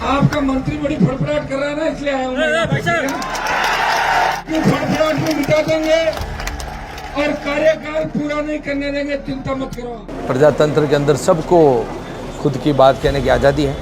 आपका मंत्री बड़ी फड़फड़ाहट कर रहा है ना, इसलिए आया हूँ। फड़फड़ाहट को मिटा देंगे और कार्यकाल पूरा नहीं करने देंगे, चिंता मत करो। प्रजातंत्र के अंदर सबको खुद की बात कहने की आज़ादी है।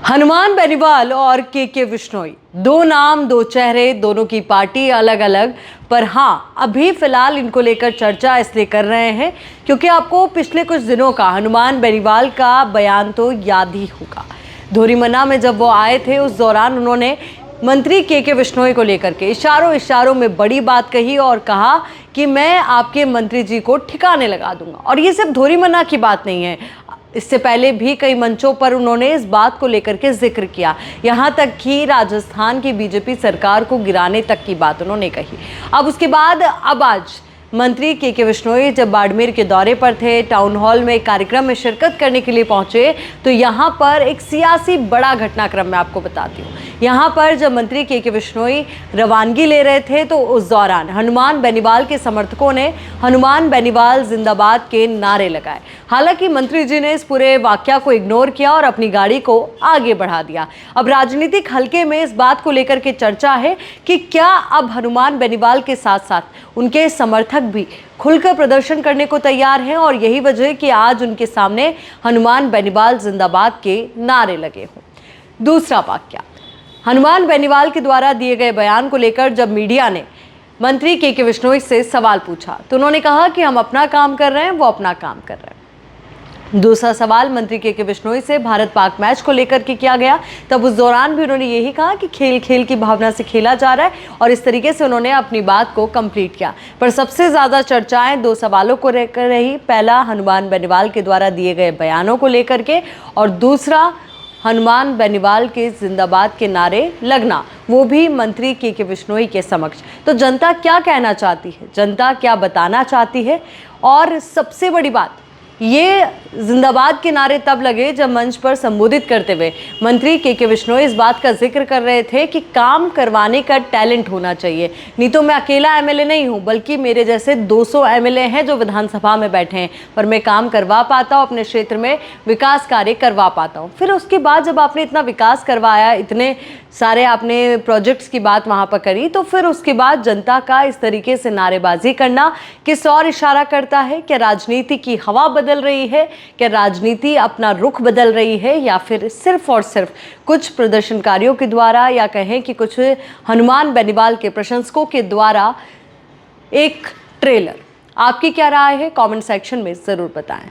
हनुमान बेनीवाल और के बिश्नोई, दो नाम दो चेहरे, दोनों की पार्टी अलग अलग, पर हाँ अभी फिलहाल इनको लेकर चर्चा इसलिए कर रहे हैं क्योंकि आपको पिछले कुछ दिनों का हनुमान बेनीवाल का बयान तो याद ही होगा। धोरीमन्ना में जब वो आए थे उस दौरान उन्होंने मंत्री के बिश्नोई को लेकर के इशारों में बड़ी बात कही और कहा कि मैं आपके मंत्री जी को ठिकाने लगा दूंगा। और ये सिर्फ धोरीमन्ना की बात नहीं है, इससे पहले भी कई मंचों पर उन्होंने इस बात को लेकर के जिक्र किया, यहाँ तक कि राजस्थान की बीजेपी सरकार को गिराने तक की बात उन्होंने कही। अब उसके बाद अब आज मंत्री के बिश्नोई जब बाड़मेर के दौरे पर थे, टाउन हॉल में एक कार्यक्रम में शिरकत करने के लिए पहुंचे, तो यहाँ पर एक सियासी बड़ा घटनाक्रम मैं आपको बताती हूँ। यहाँ पर जब मंत्री के बिश्नोई रवानगी ले रहे थे तो उस दौरान हनुमान बेनीवाल के समर्थकों ने हनुमान बेनीवाल जिंदाबाद के नारे लगाए। हालांकि मंत्री जी ने इस पूरे वाकया को इग्नोर किया और अपनी गाड़ी को आगे बढ़ा दिया। अब राजनीतिक हलके में इस बात को लेकर के चर्चा है कि क्या अब हनुमान बेनीवाल के साथ साथ उनके समर्थक भी खुलकर प्रदर्शन करने को तैयार हैं और यही वजह है कि आज उनके सामने हनुमान बेनीवाल जिंदाबाद के नारे लगे हों। दूसरा वाकया, हनुमान बेनीवाल के द्वारा दिए गए बयान को लेकर जब मीडिया ने मंत्री के बिश्नोई से सवाल पूछा तो उन्होंने कहा कि हम अपना काम कर रहे हैं, वो अपना काम कर रहे हैं। दूसरा सवाल मंत्री के बिश्नोई से भारत पाक मैच को लेकर के किया गया, तब उस दौरान भी उन्होंने यही कहा कि खेल खेल की भावना से खेला जा रहा है और इस तरीके से उन्होंने अपनी बात को कंप्लीट किया। पर सबसे ज़्यादा चर्चाएं दो सवालों को लेकर रही, पहला हनुमान बेनीवाल के द्वारा दिए गए बयानों को लेकर के और दूसरा हनुमान बेनीवाल के जिंदाबाद के नारे लगना, वो भी मंत्री के बिश्नोई के समक्ष। तो जनता क्या कहना चाहती है, जनता क्या बताना चाहती है, और सबसे बड़ी बात, ये जिंदाबाद के नारे तब लगे जब मंच पर संबोधित करते हुए मंत्री के बिश्नोई इस बात का जिक्र कर रहे थे कि काम करवाने का टैलेंट होना चाहिए। नहीं तो मैं अकेला एमएलए नहीं हूँ, बल्कि मेरे जैसे 200 एमएलए हैं जो विधानसभा में बैठे हैं, पर मैं काम करवा पाता हूँ, अपने क्षेत्र में विकास कार्य करवा पाता हूँ। फिर उसके बाद जब आपने इतना विकास करवाया, इतने सारे आपने प्रोजेक्ट्स की बात वहाँ पर करी, तो फिर उसके बाद जनता का इस तरीके से नारेबाजी करना किस और इशारा करता है? क्या राजनीति की हवा बदल रही है? क्या राजनीति अपना रुख बदल रही है, या फिर सिर्फ और सिर्फ कुछ प्रदर्शनकारियों के द्वारा, या कहें कि कुछ हनुमान बेनीवाल के प्रशंसकों के द्वारा एक ट्रेलर? आपकी क्या राय है? कमेंट सेक्शन में ज़रूर बताएं।